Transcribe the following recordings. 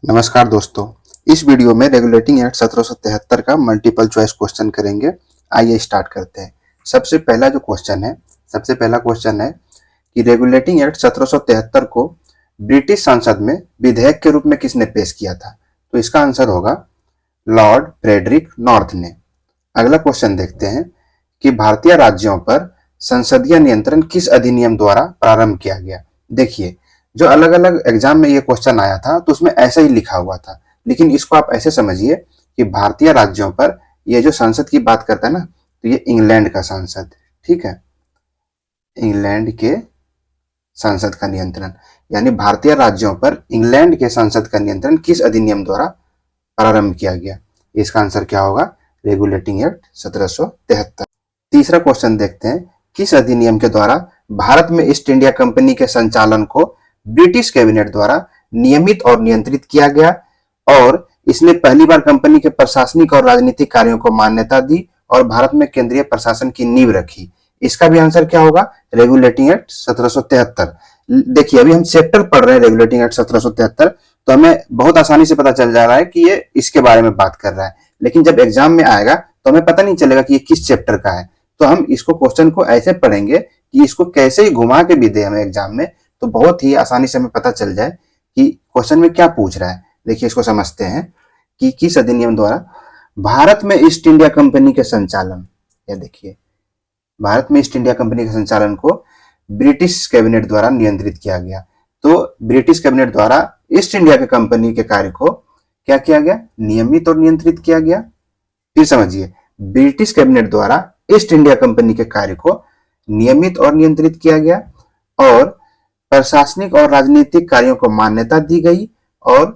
नमस्कार दोस्तों। इस वीडियो में रेगुलेटिंग एक्ट 1773 का मल्टीपल चॉइस क्वेश्चन करेंगे। आइए स्टार्ट करते हैं। सबसे पहला क्वेश्चन है कि रेगुलेटिंग एक्ट 1773 को ब्रिटिश संसद में विधेयक के रूप में किसने पेश किया था? तो इसका आंसर होगा लॉर्ड फ्रेडरिक नॉर्थ ने। अगला क्वेश्चन देखते हैं कि भारतीय राज्यों पर संसदीय नियंत्रण किस अधिनियम द्वारा प्रारंभ किया गया? देखिए, जो अलग अलग एग्जाम में ये क्वेश्चन आया था तो उसमें ऐसा ही लिखा हुआ था, लेकिन इसको आप ऐसे समझिए कि भारतीय राज्यों पर ये जो संसद की बात करता है ना, तो ये इंग्लैंड का संसद, ठीक है, इंग्लैंड के संसद का नियंत्रण, यानी भारतीय राज्यों पर इंग्लैंड के संसद का नियंत्रण किस अधिनियम द्वारा प्रारंभ किया गया? इसका आंसर क्या होगा? Regulating act 1773। तीसरा क्वेश्चन देखते हैं, किस अधिनियम के द्वारा भारत में ईस्ट इंडिया कंपनी के संचालन को ब्रिटिश कैबिनेट द्वारा नियमित और नियंत्रित किया गया और इसने पहली बार कंपनी के प्रशासनिक और राजनीतिक कार्यों को मान्यता दी और भारत में केंद्रीय प्रशासन की नींव रखी? इसका भी आंसर क्या होगा? Regulating act 1773। देखिए, अभी हम चैप्टर पढ़ रहे हैं रेगुलेटिंग एक्ट 1773, तो हमें बहुत आसानी से पता चल जा रहा है कि ये इसके बारे में बात कर रहा है, लेकिन जब एग्जाम में आएगा तो हमें पता नहीं चलेगा कि ये किस चैप्टर का है। तो हम इसको क्वेश्चन को ऐसे पढ़ेंगे कि इसको कैसे ही घुमा के भी दे हमें एग्जाम में, तो बहुत ही आसानी से हमें पता चल जाए कि क्वेश्चन में क्या पूछ रहा है। देखिए, इसको समझते हैं कि किस अधिनियम द्वारा भारत में ईस्ट इंडिया कंपनी के संचालन, या देखिए, भारत में ईस्ट इंडिया कंपनी के संचालन को ब्रिटिश कैबिनेट द्वारा नियंत्रित किया गया। तो ब्रिटिश कैबिनेट द्वारा ईस्ट इंडिया के कंपनी के कार्य को क्या किया गया? नियमित और नियंत्रित किया गया। फिर समझिए, ब्रिटिश कैबिनेट द्वारा ईस्ट इंडिया कंपनी के कार्य को नियमित और नियंत्रित किया गया और प्रशासनिक और राजनीतिक कार्यों को मान्यता दी गई और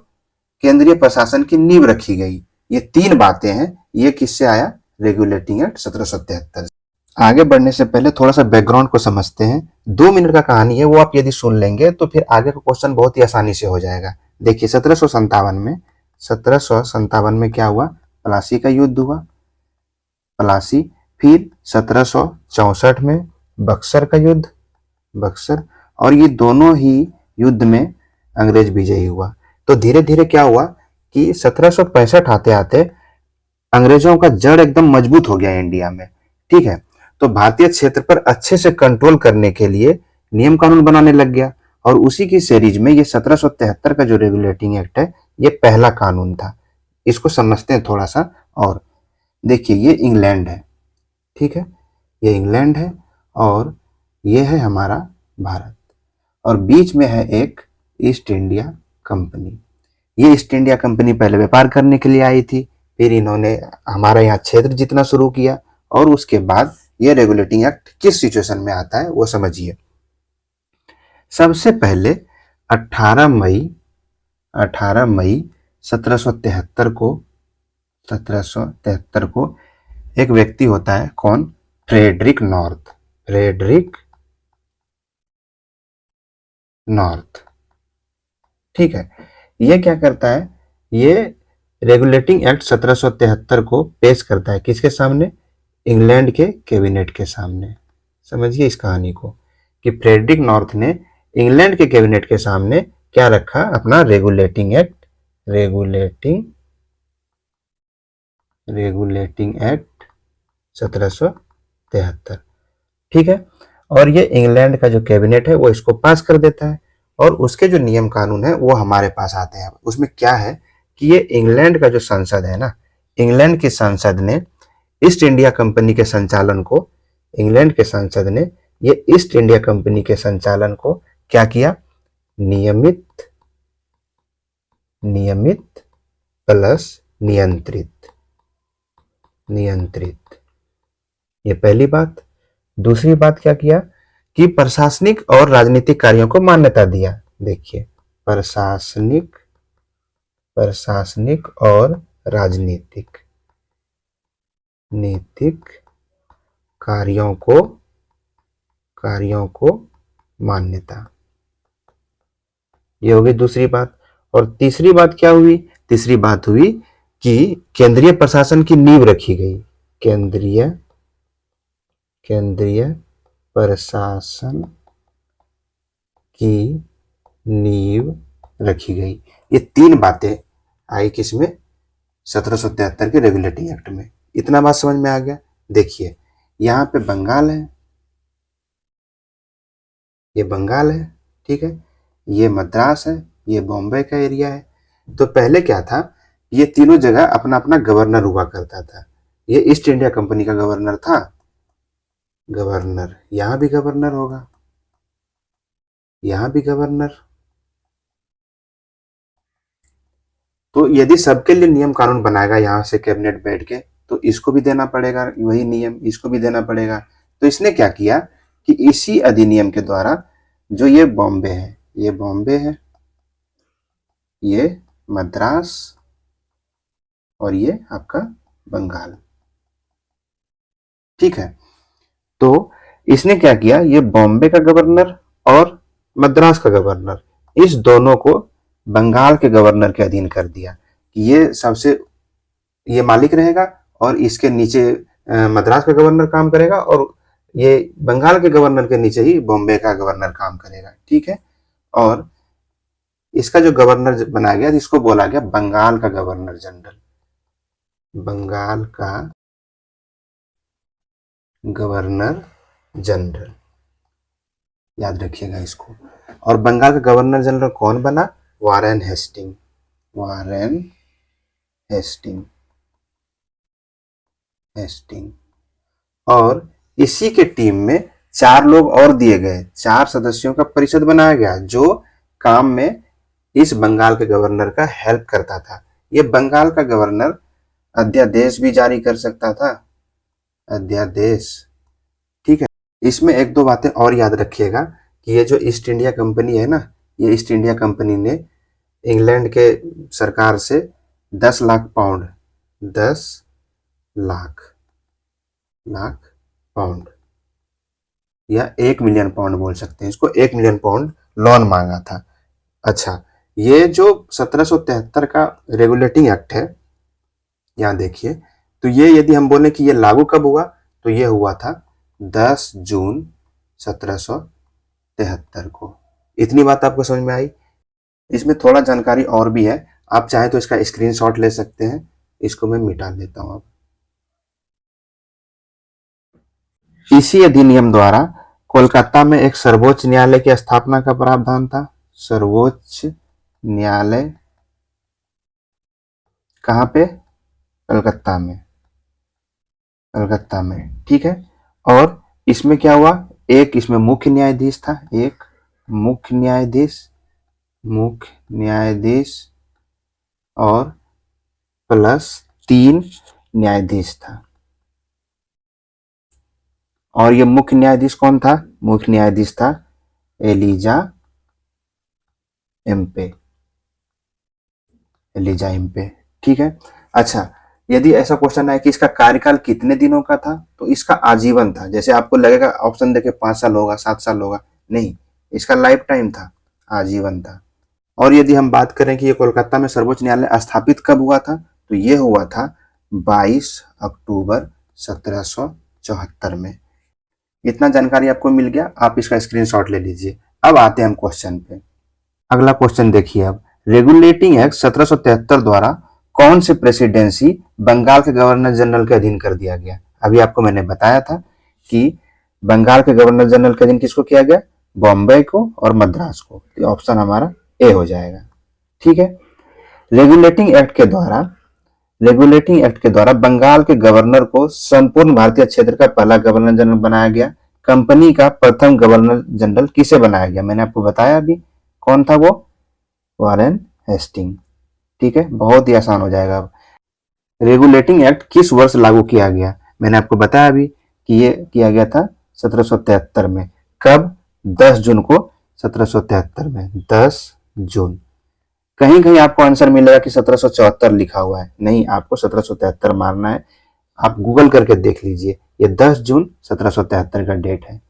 केंद्रीय प्रशासन की नींव रखी गई। ये तीन बातें हैं। ये किससे आया? Regulating act 1773। आगे बढ़ने से पहले थोड़ा सा बैकग्राउंड को समझते हैं। 2 मिनट का कहानी है, वो आप यदि सुन लेंगे तो फिर आगे का क्वेश्चन बहुत ही आसानी से हो जाएगा। देखिए, 1757 में क्या हुआ? प्लासी का युद्ध हुआ, प्लासी। फिर 1764 में बक्सर का युद्ध, बक्सर। और ये दोनों ही युद्ध में अंग्रेज विजयी हुआ। तो धीरे धीरे क्या हुआ कि 1765 आते आते अंग्रेजों का जड़ एकदम मजबूत हो गया इंडिया में, ठीक है। तो भारतीय क्षेत्र पर अच्छे से कंट्रोल करने के लिए नियम कानून बनाने लग गया और उसी की सीरीज में ये 1773 का जो रेगुलेटिंग एक्ट है, ये पहला कानून था। इसको समझते हैं थोड़ा सा। और देखिए, ये इंग्लैंड है, ठीक है, ये इंग्लैंड है और ये है हमारा भारत, और बीच में है एक ईस्ट इंडिया कंपनी। ये ईस्ट इंडिया कंपनी पहले व्यापार करने के लिए आई थी, फिर इन्होंने हमारा यहाँ क्षेत्र जीतना शुरू किया और उसके बाद ये रेगुलेटिंग एक्ट किस सिचुएशन में आता है वो समझिए। सबसे पहले 18 मई 1773 को 1773 को एक व्यक्ति होता है, कौन? फ्रेडरिक नॉर्थ, फ्रेडरिक नॉर्थ, ठीक है। ये क्या करता है? ये रेगुलेटिंग एक्ट 1773 को पेश करता है किसके सामने? इंग्लैंड के कैबिनेट के सामने। समझिए इस कहानी को कि फ्रेडरिक नॉर्थ ने इंग्लैंड के कैबिनेट के सामने क्या रखा? अपना रेगुलेटिंग एक्ट, रेगुलेटिंग एक्ट 1773, ठीक है। और ये इंग्लैंड का जो कैबिनेट है वो इसको पास कर देता है और उसके जो नियम कानून है वो हमारे पास आते हैं। उसमें क्या है कि ये इंग्लैंड का जो संसद है ना, इंग्लैंड की संसद ने ईस्ट इंडिया कंपनी के संचालन को, इंग्लैंड के संसद ने ये ईस्ट इंडिया कंपनी के संचालन को क्या किया? नियमित, नियमित प्लस नियंत्रित, नियंत्रित। ये पहली बात। दूसरी बात क्या किया कि प्रशासनिक और राजनीतिक कार्यों को मान्यता दिया। देखिए, प्रशासनिक, प्रशासनिक और राजनीतिक, नीतिक कार्यों को, कार्यों को मान्यता। ये हो गई दूसरी बात। और तीसरी बात क्या हुई? तीसरी बात हुई कि केंद्रीय प्रशासन की नींव रखी गई, केंद्रीय, केंद्रीय प्रशासन की नींव रखी गई। ये 3 बातें आई किसमें, 1773 के रेगुलेटिंग एक्ट में। इतना बात समझ में आ गया। देखिए यहाँ पे बंगाल है, ये बंगाल है, ठीक है, ये मद्रास है, ये बॉम्बे का एरिया है। तो पहले क्या था, ये तीनों जगह अपना अपना गवर्नर हुआ करता था। ये ईस्ट इंडिया कंपनी का गवर्नर था, गवर्नर, यहां भी गवर्नर होगा, यहां भी गवर्नर। तो यदि सबके लिए नियम कानून बनाएगा यहाँ से कैबिनेट बैठ के, तो इसको भी देना पड़ेगा वही नियम, इसको भी देना पड़ेगा। तो इसने क्या किया कि इसी अधिनियम के द्वारा, जो ये बॉम्बे है, ये बॉम्बे है, ये मद्रास, और ये आपका बंगाल, ठीक है। तो इसने क्या किया, ये बॉम्बे का गवर्नर और मद्रास का गवर्नर, इस दोनों को बंगाल के गवर्नर के अधीन कर दिया कि ये सबसे, ये मालिक रहेगा और इसके नीचे मद्रास का गवर्नर काम करेगा, और ये बंगाल के गवर्नर के नीचे ही बॉम्बे का गवर्नर काम करेगा, ठीक है। और इसका जो गवर्नर बनाया गया, इसको बोला गया बंगाल का गवर्नर जनरल, बंगाल का गवर्नर जनरल, याद रखिएगा इसको। और बंगाल का गवर्नर जनरल कौन बना, Warren Hasting, Warren Hasting, Hasting. और इसी के टीम में 4 लोग और दिए गए, 4 सदस्यों का परिषद बनाया गया जो काम में इस बंगाल के गवर्नर का हेल्प करता था। ये बंगाल का गवर्नर अध्यादेश भी जारी कर सकता था, अध्यादेश, ठीक है। इसमें एक दो बातें और याद रखिएगा कि ये जो ईस्ट इंडिया कंपनी है ना, ये ईस्ट इंडिया कंपनी ने इंग्लैंड के सरकार से 10 लाख पाउंड, 10 लाख पाउंड या 1 मिलियन पाउंड बोल सकते हैं इसको, 1 मिलियन पाउंड लोन मांगा था। अच्छा, ये जो 1773 का रेगुलेटिंग एक्ट है, यहाँ देखिए, तो ये यदि हम बोले कि ये लागू कब हुआ, तो ये हुआ था 10 जून 1773 को। इतनी बात आपको समझ में आई। इसमें थोड़ा जानकारी और भी है, आप चाहे तो इसका स्क्रीनशॉट ले सकते हैं, इसको मैं मिटा लेता हूं अब। इसी अधिनियम द्वारा कोलकाता में एक सर्वोच्च न्यायालय की स्थापना का प्रावधान था। सर्वोच्च न्यायालय कहां पे, कलकत्ता में, कलकत्ता में, ठीक है। और इसमें क्या हुआ, एक इसमें मुख्य न्यायाधीश था, एक मुख्य न्यायाधीश, मुख्य न्यायाधीश, और प्लस 3 न्यायाधीश था। और ये मुख्य न्यायाधीश कौन था, मुख्य न्यायाधीश था एलिजा एम्पे, एलिजा एम्पे, ठीक है। अच्छा, यदि ऐसा क्वेश्चन है कि इसका कार्यकाल कितने दिनों का था, तो इसका आजीवन था। जैसे आपको लगेगा ऑप्शन देखे 5 साल होगा, 7 साल होगा, नहीं, इसका लाइफ टाइम था, आजीवन था। और यदि हम बात करें कि ये कोलकाता में सर्वोच्च न्यायालय स्थापित कब हुआ था, तो ये हुआ था 22 अक्टूबर 1774 में। इतना जानकारी आपको मिल गया, आप इसका स्क्रीनशॉट ले लीजिए। अब आते हैं हम क्वेश्चन पे। अगला क्वेश्चन देखिए, अब रेगुलेटिंग एक्ट 1773 द्वारा कौन से प्रेसिडेंसी बंगाल के गवर्नर जनरल के अधीन कर दिया गया। अभी आपको मैंने बताया था कि बंगाल के गवर्नर जनरल के अधीन किसको किया गया, बॉम्बे को और मद्रास को। तो ऑप्शन हमारा ए हो जाएगा, ठीक है। रेगुलेटिंग एक्ट के द्वारा, रेगुलेटिंग एक्ट के द्वारा बंगाल के गवर्नर को संपूर्ण भारतीय क्षेत्र का पहला गवर्नर जनरल बनाया गया। कंपनी का प्रथम गवर्नर जनरल किसे बनाया गया, मैंने आपको बताया अभी, कौन था वो, वारेन हेस्टिंग, ठीक है। बहुत ही आसान हो जाएगा अब। रेगुलेटिंग एक्ट किस वर्ष लागू किया गया, मैंने आपको बताया अभी कि ये किया गया था 1773 में। कब, 10 जून को 1773 में, 10 जून। कहीं कहीं आपको आंसर मिलेगा कि 1774 लिखा हुआ है, नहीं, आपको 1773 मारना है। आप गूगल करके देख लीजिए, ये 10 जून 1773 का डेट है,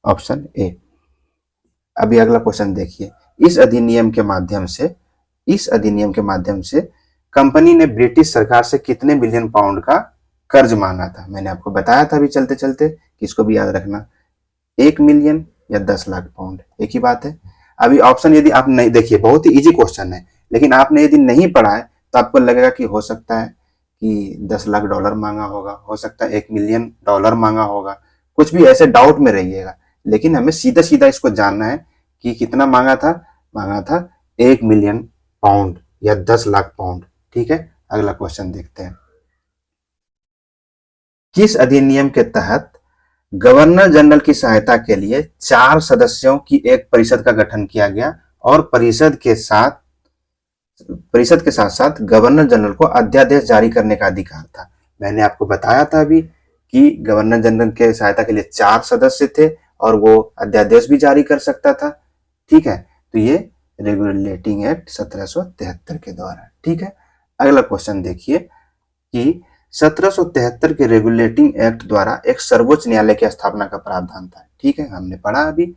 ऑप्शन ए। अभी अगला क्वेश्चन देखिए, इस अधिनियम के माध्यम से, इस अधिनियम के माध्यम से कंपनी ने ब्रिटिश सरकार से कितने बिलियन पाउंड का कर्ज मांगा था। मैंने आपको बताया था अभी चलते चलते कि इसको भी याद रखना, 1 मिलियन या 10 लाख पाउंड, एक ही बात है। अभी ऑप्शन यदि आप नहीं, देखिए बहुत ही इजी क्वेश्चन है, लेकिन आपने यदि नहीं पढ़ा है तो आपको लगेगा कि हो सकता है कि 10 लाख डॉलर मांगा होगा, हो सकता है 1 मिलियन डॉलर मांगा होगा, कुछ भी ऐसे डाउट में रहिएगा। लेकिन हमें सीधा सीधा इसको जानना है कि कितना मांगा था 1 मिलियन पाउंड या 10 लाख पाउंड। ठीक है, अगला क्वेश्चन देखते हैं। किस अधिनियम के तहत गवर्नर जनरल की सहायता के लिए 4 सदस्यों की एक परिषद का गठन किया गया और परिषद के साथ साथ गवर्नर जनरल को अध्यादेश जारी करने का अधिकार था। मैंने आपको बताया था अभी कि गवर्नर जनरल के सहायता के लिए 4 सदस्य थे और वो अध्यादेश भी जारी कर सकता था। ठीक है, तो ये रेगुलेटिंग एक्ट 1773 के द्वारा। ठीक है, अगला क्वेश्चन देखिए कि 1773 के रेगुलेटिंग एक्ट द्वारा एक सर्वोच्च न्यायालय की स्थापना का प्रावधान था। ठीक है, हमने पढ़ा अभी,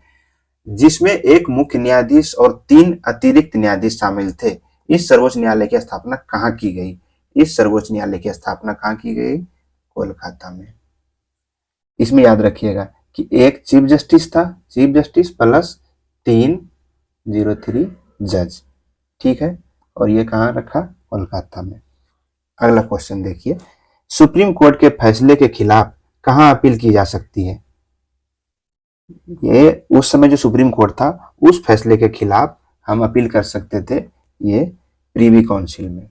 जिसमें एक मुख्य न्यायाधीश और 3 अतिरिक्त न्यायाधीश शामिल थे। इस सर्वोच्च न्यायालय की स्थापना कहाँ की गई? इस सर्वोच्च न्यायालय की स्थापना कहाँ की गई? कोलकाता में। इसमें याद रखिएगा कि एक चीफ जस्टिस था, चीफ जस्टिस प्लस 303 जज। ठीक है, और ये कहाँ रखा? कोलकाता में। अगला क्वेश्चन देखिए, सुप्रीम कोर्ट के फैसले के खिलाफ कहाँ अपील की जा सकती है? ये उस समय जो सुप्रीम कोर्ट था उस फैसले के खिलाफ हम अपील कर सकते थे, ये प्रीवी काउंसिल में।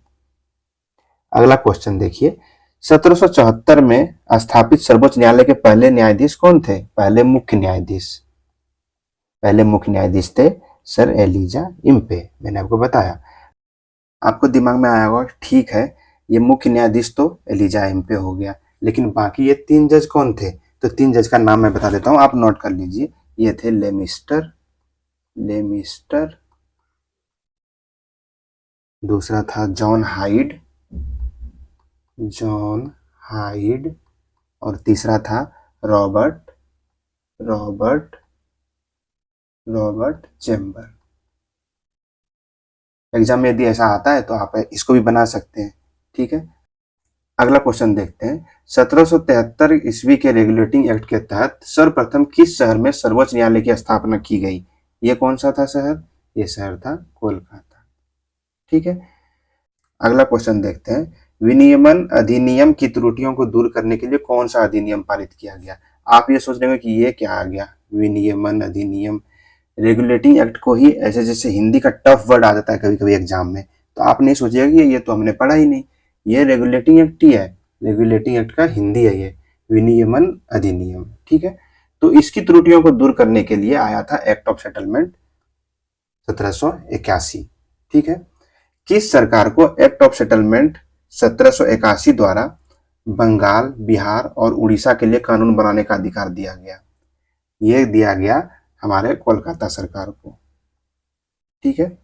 अगला क्वेश्चन देखिए, 1774 में स्थापित सर्वोच्च न्यायालय के पहले न्यायाधीश कौन थे? पहले मुख्य न्यायाधीश थे सर एलिजा इम्पे। मैंने आपको बताया, आपको दिमाग में आया होगा ठीक है, ये मुख्य न्यायाधीश तो एलिजा इम्पे हो गया, लेकिन बाकी ये 3 जज कौन थे? तो 3 जज का नाम मैं बता देता हूँ, आप नोट कर लीजिए। ये थे लेमिस्टर, दूसरा था जॉन हाइड, और तीसरा था रॉबर्ट चेम्बर। एग्जाम में यदि ऐसा आता है तो आप इसको भी बना सकते हैं। ठीक है, अगला क्वेश्चन देखते हैं। 1773 ईस्वी के रेगुलेटिंग एक्ट के तहत सर्वप्रथम किस शहर में सर्वोच्च न्यायालय की स्थापना की गई? ये कौन सा था शहर? ये शहर था कोलकाता। ठीक है, अगला क्वेश्चन देखते हैं। विनियमन अधिनियम की त्रुटियों को दूर करने के लिए कौन सा अधिनियम पारित किया गया? आप ये सोच रहे होंगे कि ये क्या आ गया, विनियमन अधिनियम। रेगुलेटिंग एक्ट को ही ऐसे, जैसे हिंदी का टफ वर्ड आ जाता है कभी कभी एग्जाम में, तो आप नहीं सोचिएगा कि ये तो हमने पढ़ा ही नहीं, ये रेगुलेटिंग एक्ट ही है। रेगुलेटिंग एक्ट का हिंदी है ये, विनियमन अधिनियम। ठीक है, तो इसकी त्रुटियों को दूर करने के लिए आया था एक्ट ऑफ सेटलमेंट 1781। ठीक है, किस सरकार को एक्ट ऑफ सेटलमेंट 1781 द्वारा बंगाल, बिहार और उड़ीसा के लिए कानून बनाने का अधिकार दिया गया? ये दिया गया हमारे कोलकाता सरकार को। ठीक है,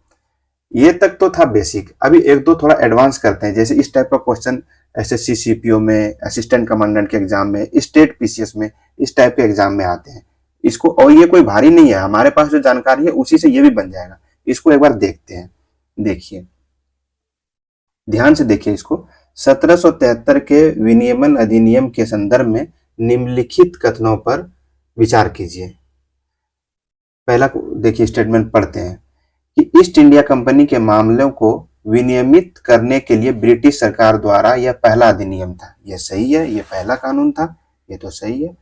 ये तक तो था बेसिक। अभी एक दो थोड़ा एडवांस करते हैं, जैसे इस टाइप का क्वेश्चन एसएससी सीपीओ में, असिस्टेंट कमांडेंट के एग्जाम में, स्टेट पीसीएस में, इस टाइप के एग्जाम में आते हैं। इसको, और ये कोई भारी नहीं है, हमारे पास जो जानकारी है उसी से ये भी बन जाएगा। इसको एक बार देखते हैं, देखिए ध्यान से देखिए इसको। 1773 के विनियमन अधिनियम के संदर्भ में निम्नलिखित कथनों पर विचार कीजिए। पहला देखिए, स्टेटमेंट पढ़ते हैं कि ईस्ट इंडिया कंपनी के मामलों को विनियमित करने के लिए ब्रिटिश सरकार द्वारा यह पहला अधिनियम था। यह सही है, यह पहला कानून था, यह तो सही है।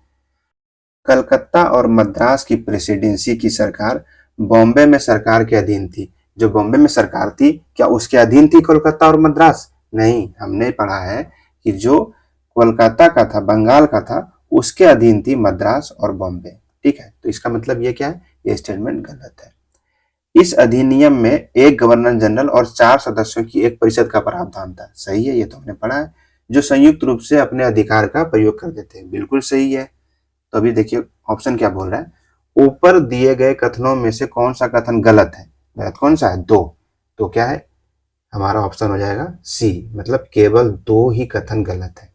कलकत्ता और मद्रास की प्रेसिडेंसी की सरकार बॉम्बे में सरकार के अधीन थी। जो बॉम्बे में सरकार थी, क्या उसके अधीन थी कोलकाता और मद्रास? नहीं, हमने पढ़ा है कि जो कोलकाता का था, बंगाल का था, उसके अधीन थी मद्रास और बॉम्बे। ठीक है, तो इसका मतलब ये क्या है? ये स्टेटमेंट गलत है। इस अधिनियम में एक गवर्नर जनरल और 4 सदस्यों की एक परिषद का प्रावधान था। सही है, ये तो हमने पढ़ा है। जो संयुक्त रूप से अपने अधिकार का प्रयोग करते थे। बिल्कुल सही है। तो अभी देखिए ऑप्शन क्या बोल रहा है, ऊपर दिए गए कथनों में से कौन सा कथन गलत है? गलत कौन सा है? 2। तो क्या है हमारा ऑप्शन हो जाएगा सी, मतलब केवल 2 ही कथन गलत है।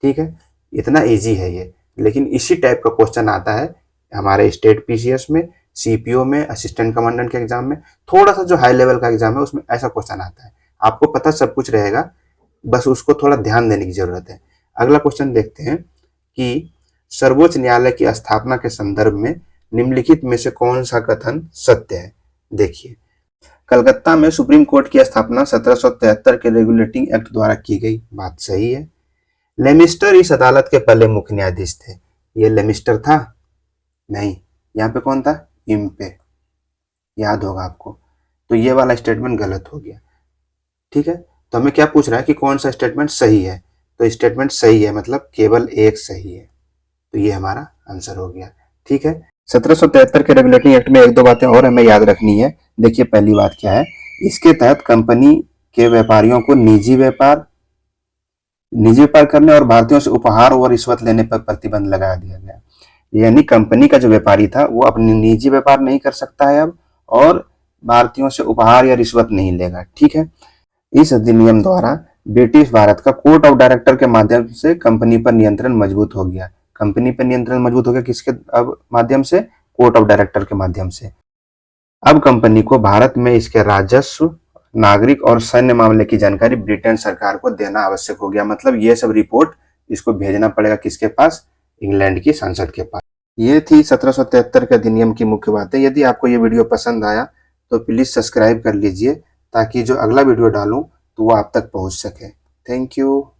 ठीक है, इतना इजी है ये। लेकिन इसी टाइप का क्वेश्चन आता है हमारे स्टेट पीसीएस में, सीपीओ में, असिस्टेंट कमांडेंट के एग्जाम में, थोड़ा सा जो हाई लेवल का एग्जाम है उसमें ऐसा क्वेश्चन आता है। आपको पता सब कुछ रहेगा, बस उसको थोड़ा ध्यान देने की जरूरत है। अगला क्वेश्चन देखते हैं कि सर्वोच्च न्यायालय की स्थापना के संदर्भ में निम्नलिखित में से कौन सा कथन सत्य है? देखिए, कलकत्ता में सुप्रीम कोर्ट की स्थापना 1773 के रेगुलेटिंग एक्ट द्वारा की गई, बात सही है। लेमिस्टर इस अदालत के पहले मुख्य न्यायाधीश थे। ये लेमिस्टर था? नहीं, यहाँ पे कौन था? इम्पे, याद होगा आपको। तो ये वाला स्टेटमेंट गलत हो गया। ठीक है, तो हमें क्या पूछ रहा है कि कौन सा स्टेटमेंट सही है, तो स्टेटमेंट सही है मतलब केवल एक सही है, तो ये हमारा आंसर हो गया। ठीक है, 1773 के रेगुलेटिंग एक्ट में एक दो बातें और हमें याद रखनी है। देखिए पहली बात क्या है, इसके तहत कंपनी के व्यापारियों को निजी व्यापार करने और भारतीयों से उपहार और रिश्वत लेने पर प्रतिबंध लगा दिया गया। यानी कंपनी का जो व्यापारी था वो अपनी निजी व्यापार नहीं कर सकता है अब, और भारतीयों से उपहार या रिश्वत नहीं लेगा। ठीक है, इस अधिनियम द्वारा ब्रिटिश भारत का कोर्ट ऑफ डायरेक्टर के माध्यम से कंपनी पर नियंत्रण मजबूत हो गया। कंपनी पर नियंत्रण मजबूत हो गया किसके अब माध्यम से? कोर्ट ऑफ डायरेक्टर के माध्यम से। अब कंपनी को भारत में इसके राजस्व, नागरिक और सैन्य मामले की जानकारी ब्रिटेन सरकार को देना आवश्यक हो गया। मतलब ये सब रिपोर्ट इसको भेजना पड़ेगा किसके पास? इंग्लैंड की संसद के पास। ये थी 1773 के अधिनियम की मुख्य बातें। यदि आपको ये वीडियो पसंद आया तो प्लीज सब्सक्राइब कर लीजिए, ताकि जो अगला वीडियो डालूं तो वो आप तक पहुंच सके। Thank you.